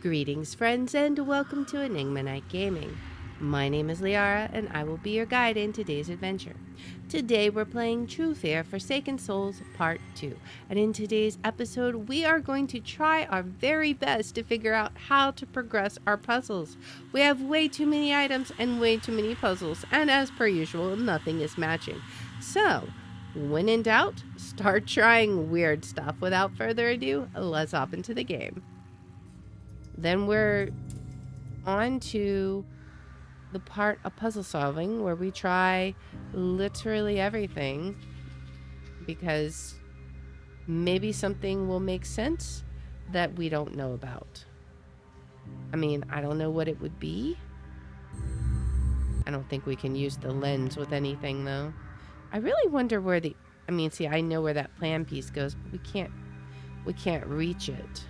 Greetings, friends, and welcome to Enigma Night Gaming. My name is Liyarra, and I will be your guide in today's adventure. Today, we're playing True Fear Forsaken Souls Part 2, and in today's episode, we are going to try our very best to figure out how to progress our puzzles. We have way too many items and way too many puzzles, and as per usual, nothing is matching. So, when in doubt, start trying weird stuff. Without further ado, let's hop into the game. Then we're on to the part of puzzle solving where we try literally everything because maybe something will make sense that we don't know about. I mean, I don't know what it would be. I don't think we can use the lens with anything though. I really wonder where see, I know where that plan piece goes, but we can't reach it.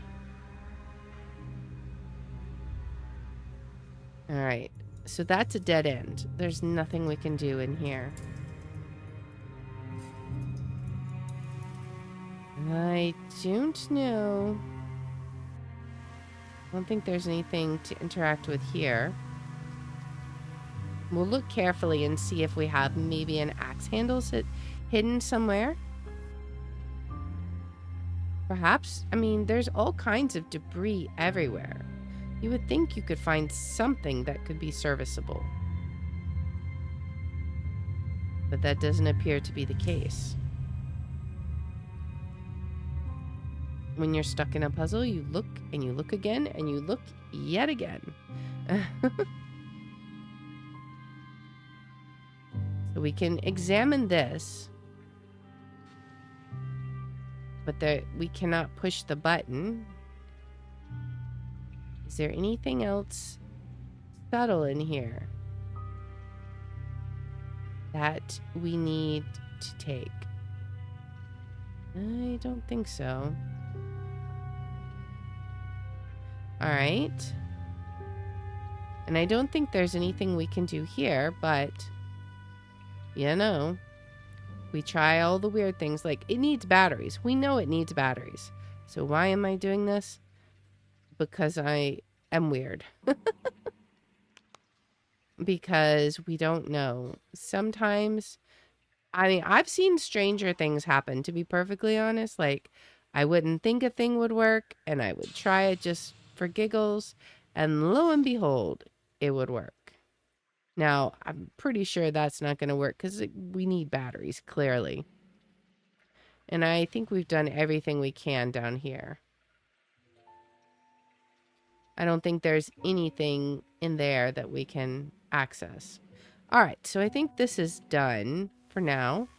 All right, so that's a dead end. There's nothing we can do in here. I don't know. I don't think there's anything to interact with here. We'll look carefully and see if we have maybe an axe handle hidden somewhere. Perhaps. I mean, there's all kinds of debris everywhere. You would think you could find something that could be serviceable. But that doesn't appear to be the case. When you're stuck in a puzzle, you look and you look again and you look yet again. So we can examine this. But we cannot push the button. Is there anything else subtle in here that we need to take? I don't think so. All right. And I don't think there's anything we can do here, but you know, we try all the weird things. Like, it needs batteries. We know it needs batteries. So why am I doing this? Because I am weird. Because we don't know. Sometimes, I mean, I've seen stranger things happen, to be perfectly honest. Like, I wouldn't think a thing would work, and I would try it just for giggles, and lo and behold, it would work. Now, I'm pretty sure that's not going to work because we need batteries, clearly. And I think we've done everything we can down here. I don't think there's anything in there that we can access. All right, so I think this is done for now.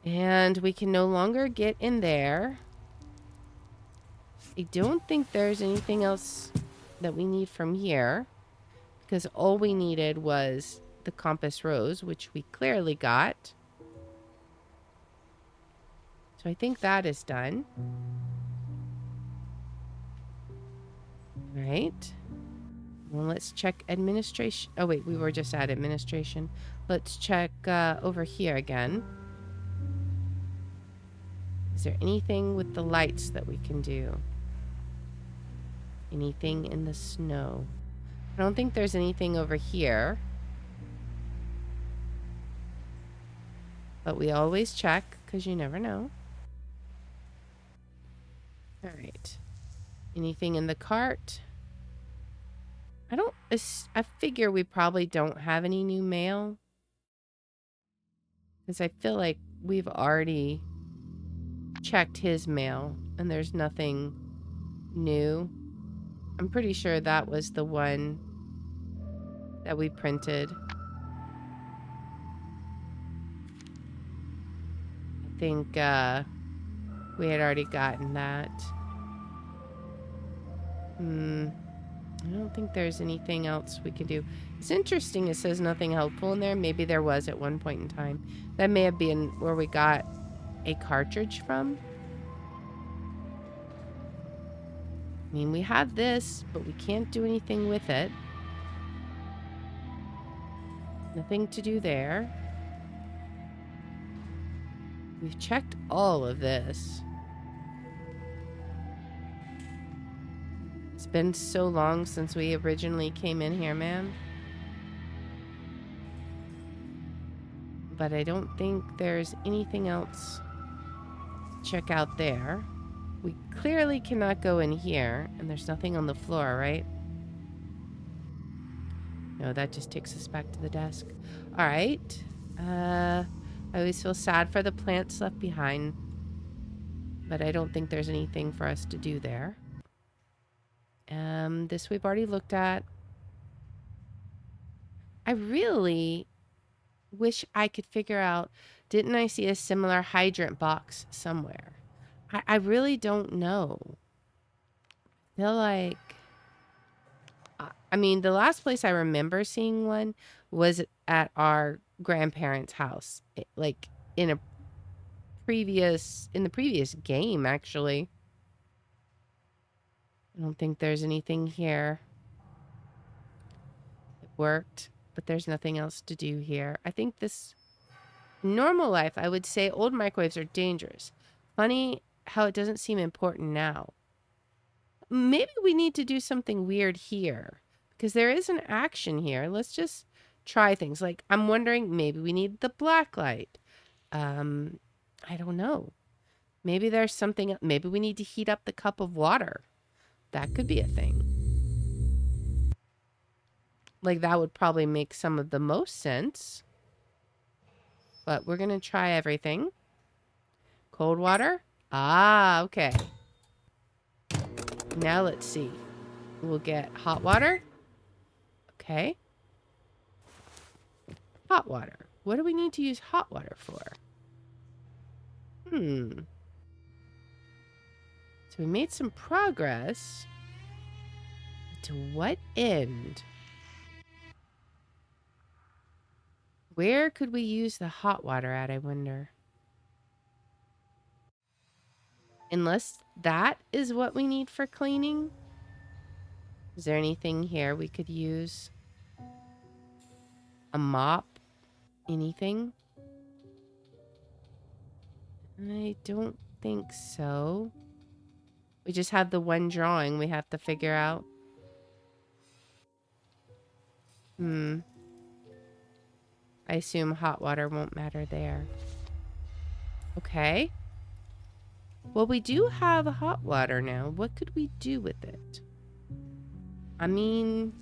And we can no longer get in there. I don't think there's anything else that we need from here, because all we needed was the compass rose, which we clearly got. So I think that is done. All right. Well, let's check administration. Oh, wait, we were just at administration. Let's check over here again. Is there anything with the lights that we can do? Anything in the snow? I don't think there's anything over here. But we always check, because you never know. All right. Anything in the cart? I figure we probably don't have any new mail. Because I feel like we've already checked his mail and there's nothing new. I'm pretty sure that was the one that we printed. I think we had already gotten that. I don't think there's anything else we can do. It's interesting it says nothing helpful in there. Maybe there was at one point in time. That may have been where we got a cartridge from. I mean, we have this, but we can't do anything with it. Nothing to do there. We've checked all of this. It's been so long since we originally came in here, man. But I don't think there's anything else to check out there. We clearly cannot go in here, and there's nothing on the floor, right? No, that just takes us back to the desk. All right. I always feel sad for the plants left behind, but I don't think there's anything for us to do there. This we've already looked at. I really wish I could figure out, didn't I see a similar hydrant box somewhere? I really don't know. I feel like, I mean, the last place I remember seeing one was at our grandparents' house, like in the previous game, actually. I don't think there's anything here. It worked, but there's nothing else to do here. I think this normal life, I would say old microwaves are dangerous. Funny how it doesn't seem important now. Maybe we need to do something weird here because there is an action here. Let's just try things. Like, I'm wondering, maybe we need the black light. I don't know. Maybe there's something. Maybe we need to heat up the cup of water. That could be a thing. Like, that would probably make some of the most sense. But we're going to try everything. Cold water? Ah, okay. Now let's see. We'll get hot water. Okay. Hot water. What do we need to use hot water for? So we made some progress. To what end? Where could we use the hot water at, I wonder? Unless that is what we need for cleaning? Is there anything here we could use? A mop? Anything? I don't think so. We just have the one drawing we have to figure out. I assume hot water won't matter there. Okay. Well, we do have hot water now. What could we do with it? I mean,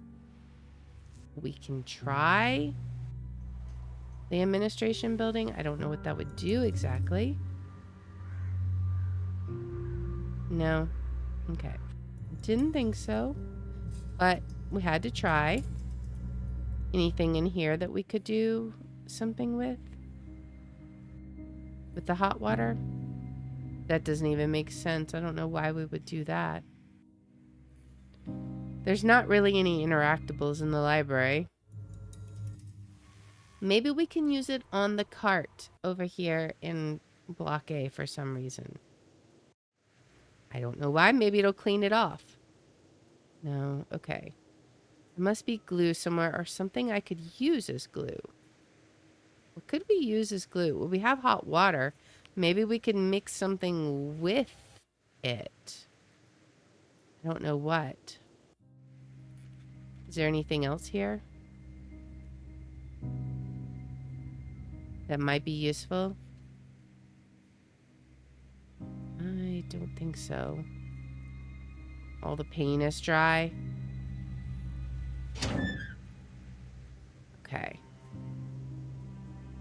we can try the administration building. I don't know what that would do exactly. No. Okay. Didn't think so. But we had to try. Anything in here that we could do something with? With the hot water? That doesn't even make sense. I don't know why we would do that. There's not really any interactables in the library. Maybe we can use it on the cart over here in Block A for some reason. I don't know why. Maybe it'll clean it off. No, okay. There must be glue somewhere or something I could use as glue. What could we use as glue? Well, we have hot water. Maybe we can mix something with it. I don't know what. Is there anything else here that might be useful? I don't think so. All the paint is dry. Okay.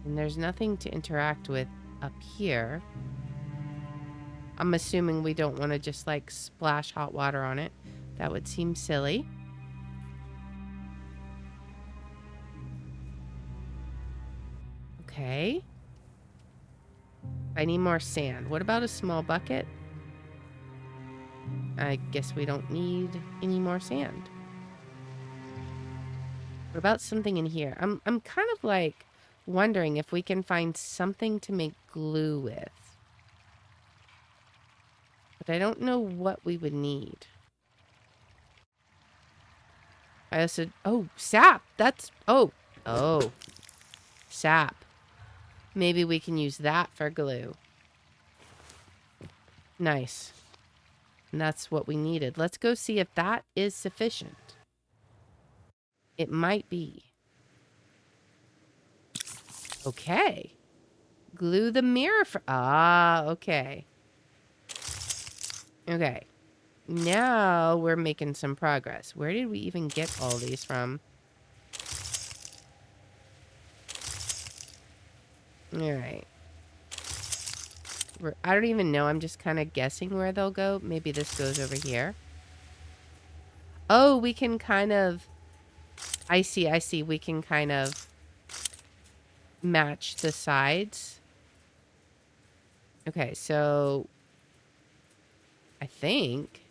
And there's nothing to interact with up here. I'm assuming we don't want to just like splash hot water on it. That would seem silly. Okay. I need more sand. What about a small bucket? I guess we don't need any more sand. What about something in here? I'm kind of like wondering if we can find something to make glue with. But I don't know what we would need. I also... Oh, sap! That's... Oh. Sap. Maybe we can use that for glue. Nice. And that's what we needed. Let's go see if that is sufficient. It might be. Okay. Glue the mirror for... Ah, okay. Okay. Now we're making some progress. Where did we even get all these from? All right. I don't even know. I'm just kind of guessing where they'll go. Maybe this goes over here. Oh, we can kind of... I see. We can kind of match the sides. Okay, so... I think...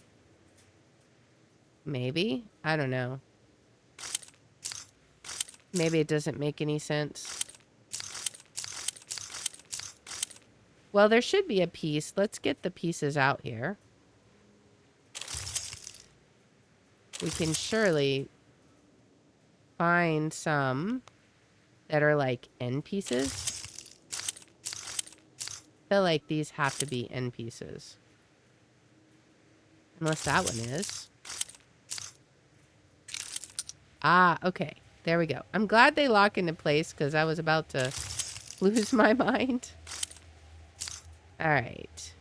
Maybe? I don't know. Maybe it doesn't make any sense. Well, there should be a piece. Let's get the pieces out here. We can surely find some that are like end pieces. I feel like these have to be end pieces. Unless that one is. Ah, okay. There we go. I'm glad they lock into place because I was about to lose my mind. All right.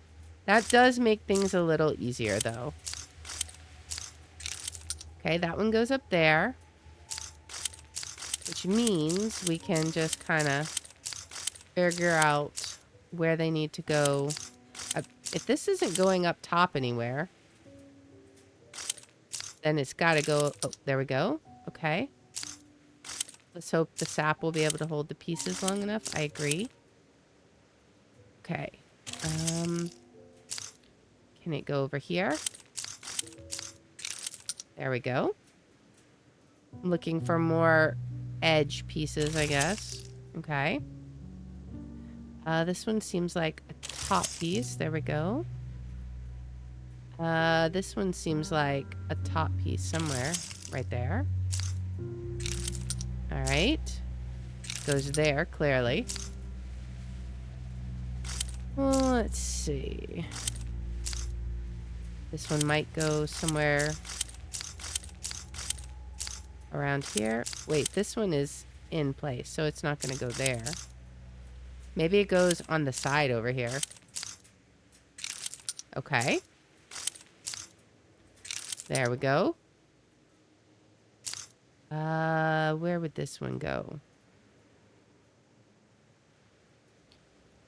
That does make things a little easier, though. Okay, that one goes up there. Which means we can just kind of figure out where they need to go. If this isn't going up top anywhere, then it's got to go... Oh, there we go. Okay. Let's hope the sap will be able to hold the pieces long enough. I agree. Okay. Can it go over here? There we go. I'm looking for more edge pieces, I guess. Okay. This one seems like a top piece. There we go. This one seems like a top piece somewhere. Right there. All right. Goes there, clearly. Well, let's see. This one might go somewhere around here. Wait, this one is in place, so it's not going to go there. Maybe it goes on the side over here. Okay. There we go. Where would this one go?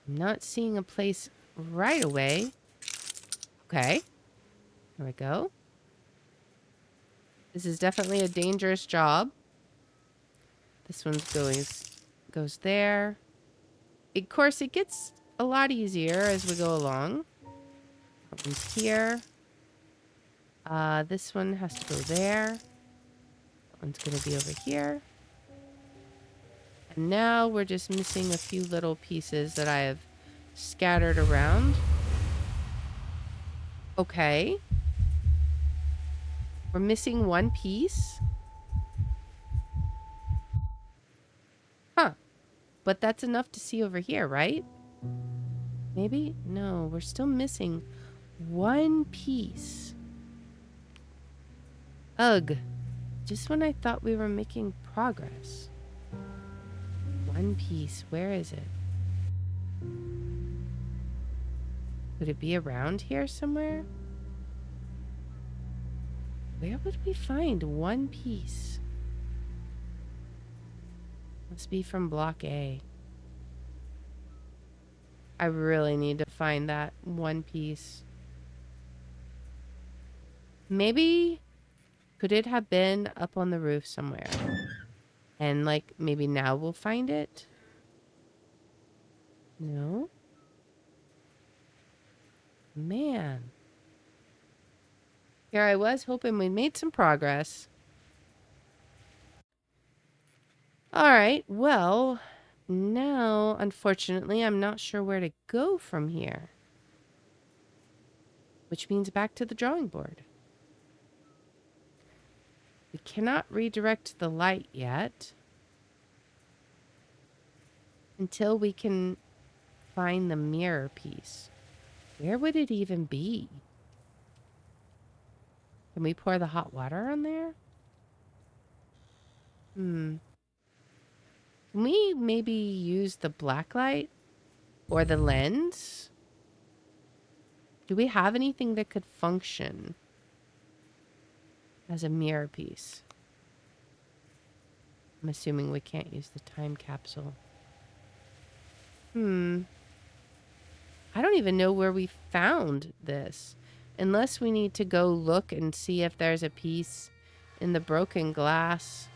I'm not seeing a place right away. Okay. There we go. This is definitely a dangerous job. This one goes there. Of course, it gets a lot easier as we go along. That one's here. This one has to go there. That one's going to be over here. And now we're just missing a few little pieces that I have scattered around. Okay. We're missing one piece. Huh. But that's enough to see over here, right? Maybe? No, we're still missing one piece. Ugh. Just when I thought we were making progress. One piece. Where is it? Would it be around here somewhere? Where would we find one piece? Must be from block A. I really need to find that one piece. Maybe... Could it have been up on the roof somewhere? And, like, maybe now we'll find it? No? Man. Here I was hoping we made some progress. Alright, well, now, unfortunately, I'm not sure where to go from here. Which means back to the drawing board. We cannot redirect the light yet. Until we can find the mirror piece. Where would it even be? Can we pour the hot water on there? Can we maybe use the black light or the lens? Do we have anything that could function as a mirror piece? I'm assuming we can't use the time capsule. I don't even know where we found this. Unless we need to go look and see if there's a piece in the broken glass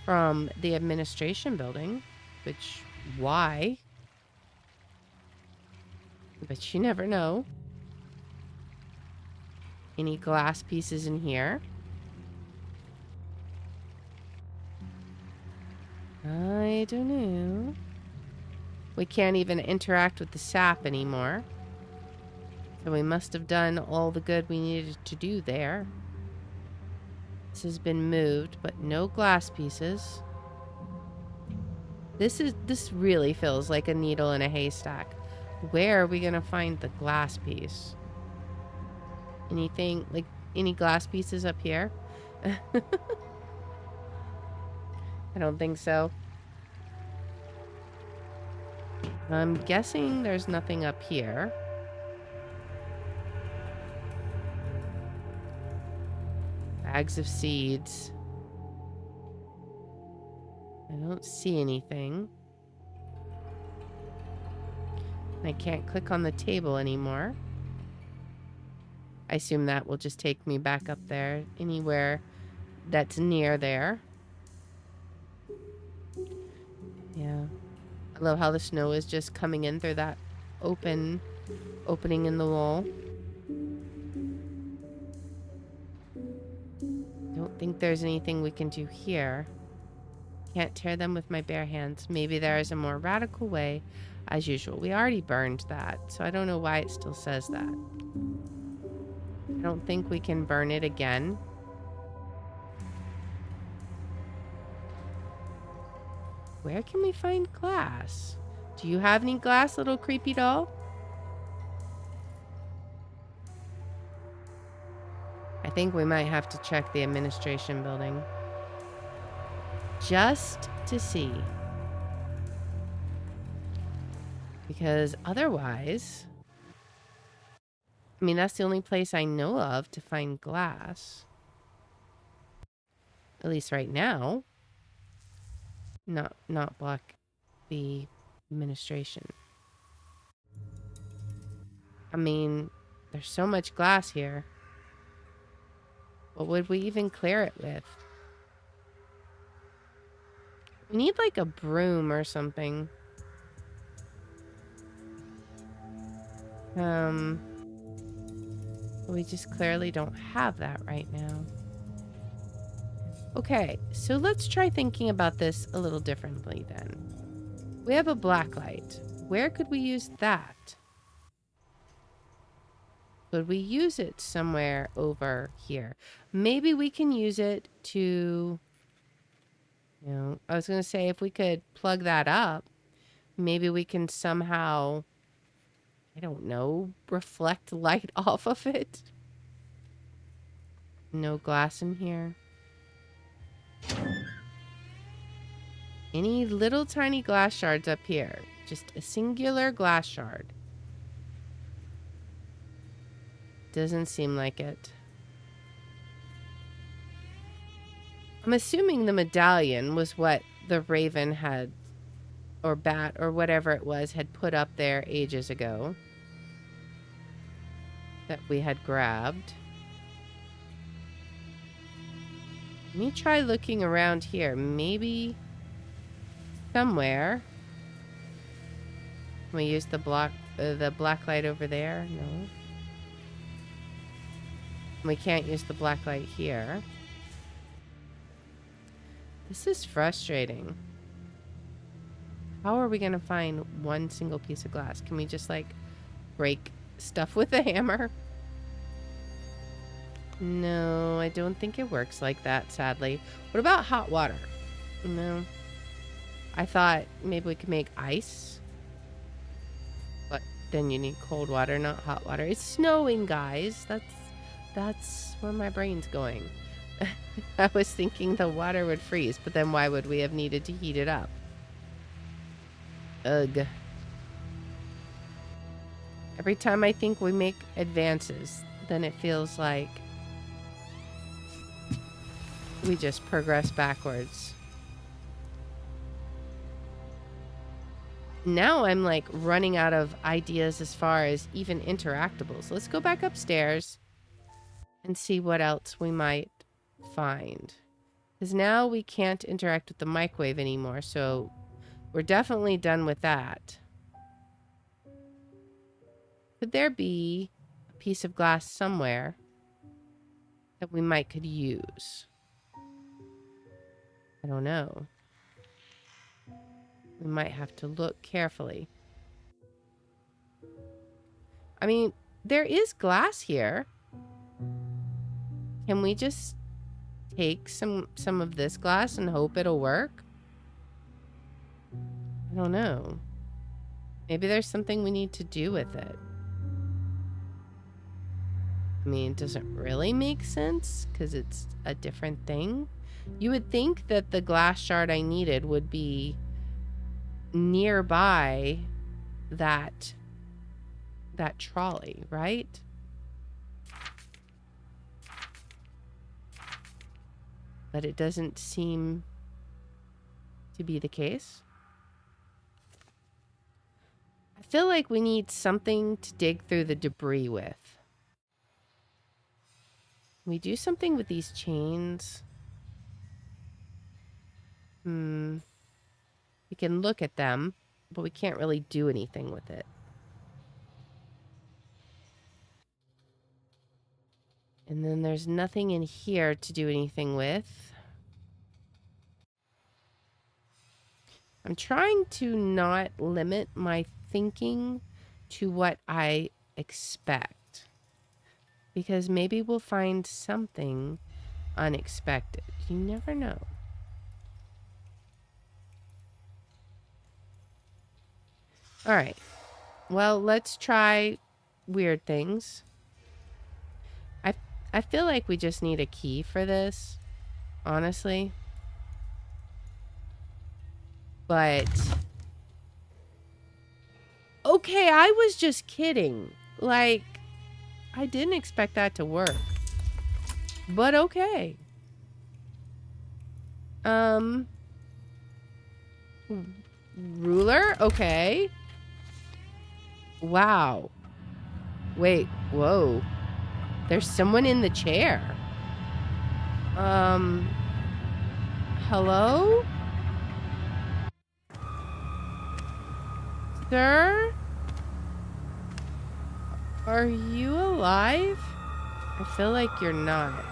from the administration building. Which, why? But you never know. Any glass pieces in here? I don't know. We can't even interact with the sap anymore. So we must have done all the good we needed to do there. This has been moved, but no glass pieces. This really feels like a needle in a haystack. Where are we gonna find the glass piece? Anything, like any glass pieces up here? I don't think so. I'm guessing there's nothing up here. Bags of seeds. I don't see anything. I can't click on the table anymore. I assume that will just take me back up there. Anywhere that's near there. Yeah. I love how the snow is just coming in through that opening in the wall. Don't think there's anything we can do here. Can't tear them with my bare hands. Maybe there is a more radical way. As usual, we already burned that, so I don't know why it still says that. I don't think we can burn it again. Where can we find glass? Do you have any glass, little creepy doll? I think we might have to check the administration building. Just to see. Because otherwise... I mean, that's the only place I know of to find glass. At least right now. Not block the administration. I mean, there's so much glass here. What would we even clear it with? We need like a broom or something. We just clearly don't have that right now. Okay, so let's try thinking about this a little differently then. We have a black light. Where could we use that? Could we use it somewhere over here? Maybe we can use it to, I was going to say if we could plug that up, maybe we can somehow, I don't know, reflect light off of it. No glass in here. Any little tiny glass shards up here? Just a singular glass shard. Doesn't seem like it. I'm assuming the medallion was what the raven had, or bat, or whatever it was, had put up there ages ago. That we had grabbed. Let me try looking around here. Maybe somewhere. Can we use the black light over there? No. We can't use the black light here. This is frustrating. How are we going to find one single piece of glass? Can we just like break stuff with a hammer? No, I don't think it works like that, sadly. What about hot water? No. I thought maybe we could make ice. But then you need cold water, not hot water. It's snowing, guys. That's where my brain's going. I was thinking the water would freeze, but then why would we have needed to heat it up? Ugh. Every time I think we make advances, then it feels like we just progress backwards. Now I'm like running out of ideas as far as even interactables. Let's go back upstairs and see what else we might find. Because now we can't interact with the microwave anymore, so we're definitely done with that. Could there be a piece of glass somewhere that we might could use? I don't know. We might have to look carefully. I mean, there is glass here. Can we just take some of this glass and hope it'll work? I don't know. Maybe there's something we need to do with it. I mean, it doesn't really make sense because it's a different thing. You would think that the glass shard I needed would be nearby that trolley, right? But it doesn't seem to be the case. I feel like we need something to dig through the debris with. Can we do something with these chains? We can look at them, but we can't really do anything with it. And then there's nothing in here to do anything with. I'm trying to not limit my thinking to what I expect. Because maybe we'll find something unexpected. You never know. All right. Well, let's try weird things. I feel like we just need a key for this, honestly. But okay, I was just kidding. Like, I didn't expect that to work. But okay. Ruler? Okay. Wow. Wait, whoa. There's someone in the chair. Hello? Sir? Are you alive? I feel like you're not.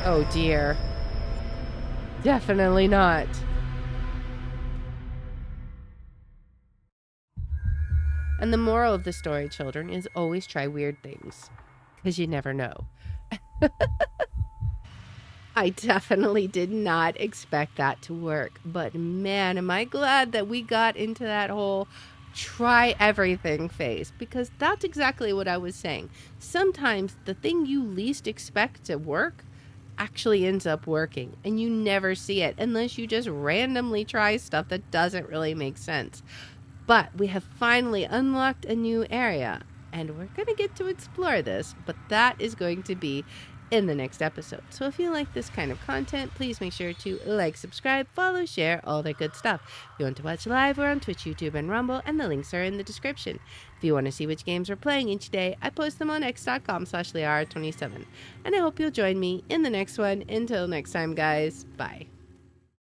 Oh dear. Definitely not. And the moral of the story, children, is always try weird things. Because you never know. I definitely did not expect that to work. But man, am I glad that we got into that whole try everything phase. Because that's exactly what I was saying. Sometimes the thing you least expect to work actually ends up working. And you never see it unless you just randomly try stuff that doesn't really make sense. But we have finally unlocked a new area. And we're going to get to explore this. But that is going to be in the next episode. So if you like this kind of content, please make sure to like, subscribe, follow, share, all that good stuff. If you want to watch live, we're on Twitch, YouTube, and Rumble, and the links are in the description. If you want to see which games we're playing each day, I post them on x.com/Liyarra27. And I hope you'll join me in the next one. Until next time, guys. Bye.